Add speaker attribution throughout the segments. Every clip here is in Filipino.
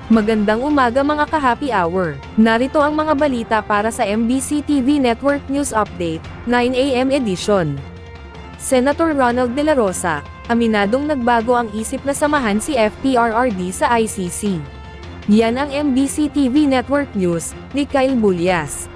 Speaker 1: Magandang umaga mga ka-happy hour. Narito ang mga balita para sa MBC TV Network News Update, 9 AM edition. Senator Ronald De La Rosa, aminadong nagbago ang isip na samahan si FPRRD sa ICC. Yan ang MBC TV Network News, ni Kyle Bulyas.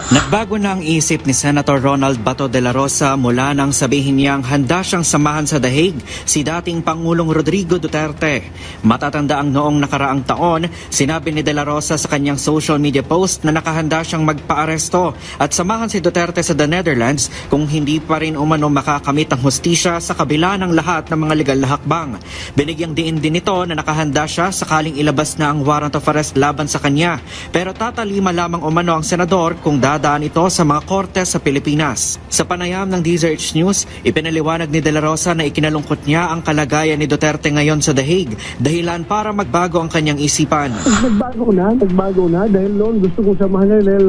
Speaker 2: Nagbago na ang isip ni Senator Ronald Bato de la Rosa mula nang sabihin niyang handa siyang samahan sa The Hague si dating Pangulong Rodrigo Duterte. Matatanda ang noong nakaraang taon, sinabi ni de la Rosa sa kanyang social media post na nakahanda siyang magpaaresto at samahan si Duterte sa the Netherlands kung hindi pa rin umano makakamit ang hustisya sa kabila ng lahat ng mga legal na hakbang. Binigyang diin din ito na nakahanda siya sakaling ilabas na ang warrant of arrest laban sa kanya. Pero tatalima lamang umano ang senador kung dadaan ito sa mga korte sa Pilipinas. Sa panayam ng DZRH News, ipinaliwanag ni De La Rosa na ikinalungkot niya ang kalagayan ni Duterte ngayon sa The Hague, dahilan para magbago ang kanyang isipan.
Speaker 3: Nagbago na dahil noon gusto kong samahan niya dahil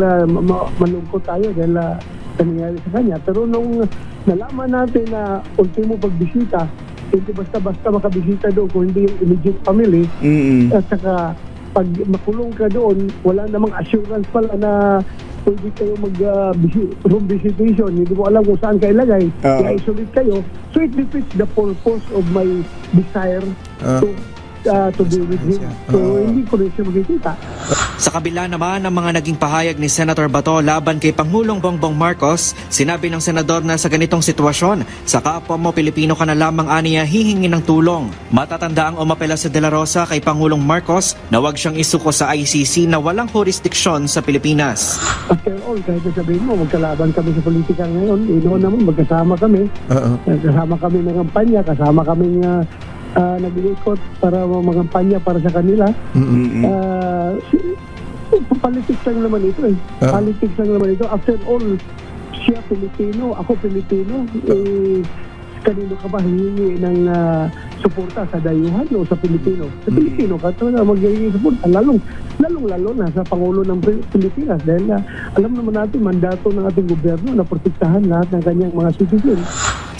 Speaker 3: malungkot tayo dahil nangyari sa kanya. Pero nung nalaman natin na ultimo pagbisita, hindi basta-basta makabisita doon kung hindi yung immediate family, at saka pag makulong ka doon, wala namang assurance pala na pwede kayo mag-room visitation. Hindi mo alam kung saan kayo ilagay. I-isolate kayo. So it defeats the purpose of my desire to be with him. So hindi ko rin siya makikita.
Speaker 2: Sa kabila naman ng mga naging pahayag ni Senator Bato laban kay Pangulong Bongbong Marcos, sinabi ng senador na sa ganitong sitwasyon, sa kapwa mo Pilipino ka na lamang aniya hihingi ng tulong. Matatanda ang umapela si De La Rosa kay Pangulong Marcos na wag siyang isuko sa ICC na walang jurisdiksyon sa Pilipinas.
Speaker 3: After all, kahit sabihin mo, magkalaban kami sa politika ngayon, noon naman magkasama kami. Kasama kami ng kampanya, kasama kami nag-iikot para magampanya para sa kanila. Politics lang naman ito Politics lang naman ito. After all, siya Pilipino, ako Pilipino. Kanino ka ba hihingi ng suporta sa dayuhan o sa Pilipino? Sa Pilipino ka talaga magiging suporta. Lalong-lalo na sa Pangulo ng Pilipinas. Dahil alam naman natin, mandato ng ating gobyerno na protektahan lahat ng kanyang mga citizens.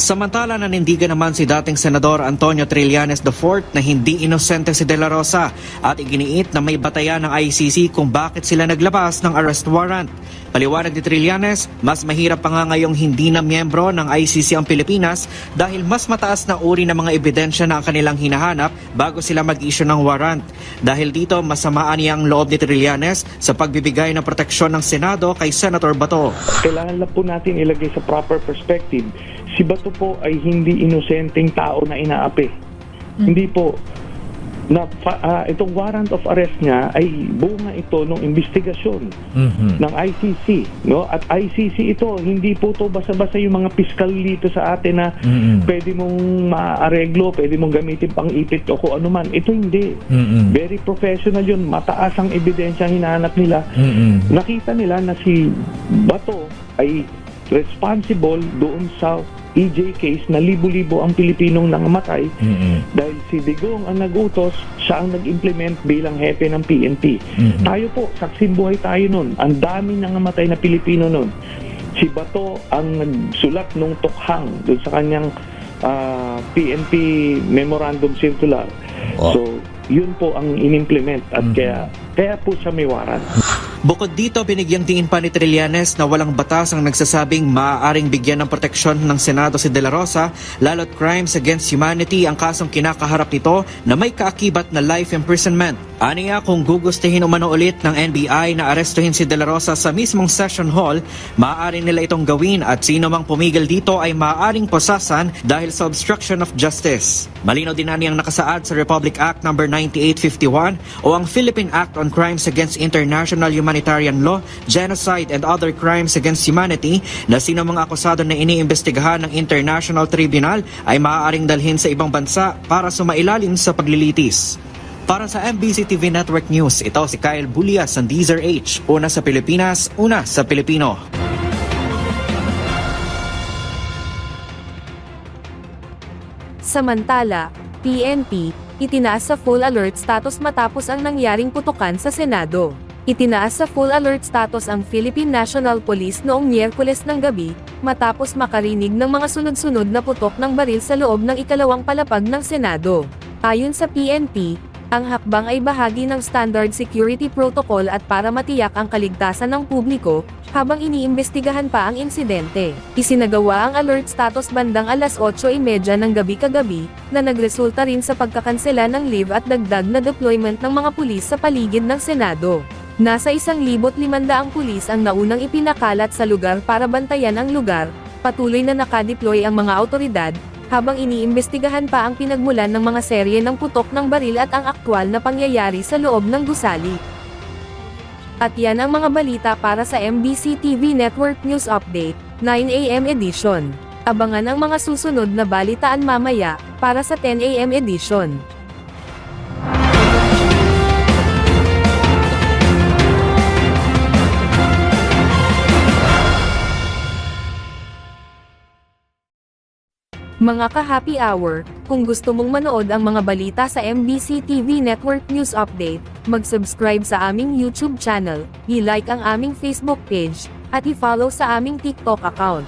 Speaker 2: Samantala nanindigan naman si dating Senador Antonio Trillanes IV na hindi inosente si De La Rosa at iginiit na may batayan ng ICC kung bakit sila naglabas ng arrest warrant. Paliwanag ni Trillanes, mas mahirap pa nga ngayong hindi na miyembro ng ICC ang Pilipinas dahil mas mataas na uri ng mga ebidensya na ang kanilang hinahanap bago sila mag-issue ng warrant. Dahil dito, masamaan niya ang loob ni Trillanes sa pagbibigay ng proteksyon ng Senado kay Senator Bato.
Speaker 4: Kailangan lang po natin ilagay sa proper perspective. Si Bato po ay hindi inosenteng tao na inaapi. Hindi po. Itong warrant of arrest niya ay bunga ito ng investigasyon ng ICC. No? At ICC ito, hindi po to basta-basta yung mga piskal dito sa atin na pwede mong maareglo, pwede mong gamitin pang ipit o kung ano man. Ito hindi. Very professional yun. Mataas ang ebidensya hinahanap nila. Nakita nila na si Bato ay responsible doon sa EJ case na libo-libo ang Pilipinong nangamatay dahil si Digong ang nagutos, siya ang nag-implement bilang hepe ng PNP. Tayo po, saksing buhay tayo nun. Ang dami nangamatay na Pilipino nun. Si Bato ang nagsulat nung tukhang doon sa kanyang PNP Memorandum Circular. So, yun po ang inimplement at kaya po siya may warrant.
Speaker 2: Bukod dito, binigyang diin pa ni Trillanes na walang batas ang nagsasabing maaaring bigyan ng proteksyon ng Senado si De La Rosa, lalo't crimes against humanity ang kasong kinakaharap nito na may kaakibat na life imprisonment. Aniya kung gugustuhin umano ulit ng NBI na arestuhin si De La Rosa sa mismong session hall, maaaring nila itong gawin at sino mang pumigil dito ay maaaring posasan dahil sa obstruction of justice. Malinaw din niyang nakasaad sa Republic Act No. 9851 o ang Philippine Act on Crimes Against International Humanitarian Law, Genocide and Other Crimes Against Humanity na sino mga akusado na iniimbestigahan ng International Tribunal ay maaaring dalhin sa ibang bansa para sumailalim sa paglilitis. Para sa MBC TV Network News, ito si Kyle Bulyas ng DZRH. Una sa Pilipinas, una sa Pilipino.
Speaker 1: Samantala, PNP, itinaas sa full alert status matapos ang nangyaring putukan sa Senado. Itinaas sa full alert status ang Philippine National Police noong Miyerkules ng gabi, matapos makarinig ng mga sunod-sunod na putok ng baril sa loob ng ikalawang palapag ng Senado. Ayon sa PNP, Ang hakbang ay bahagi ng standard security protocol at para matiyak ang kaligtasan ng publiko, habang iniimbestigahan pa ang insidente. Isinagawa ang alert status bandang alas 8:30 ng gabi kagabi, na nagresulta rin sa pagkakansela ng leave at dagdag na deployment ng mga pulis sa paligid ng Senado. Nasa 1,500 pulis ang naunang ipinakalat sa lugar para bantayan ang lugar, patuloy na nakadeploy ang mga awtoridad, habang iniimbestigahan pa ang pinagmulan ng mga serye ng putok ng baril at ang aktwal na pangyayari sa loob ng gusali. At yan ang mga balita para sa MBC TV Network News Update, 9 AM edition. Abangan ang mga susunod na balitaan mamaya, para sa 10 AM edition. Mga ka-happy hour, kung gusto mong manood ang mga balita sa MBC TV Network News Update, mag-subscribe sa aming YouTube channel, i-like ang aming Facebook page, at i-follow sa aming TikTok account.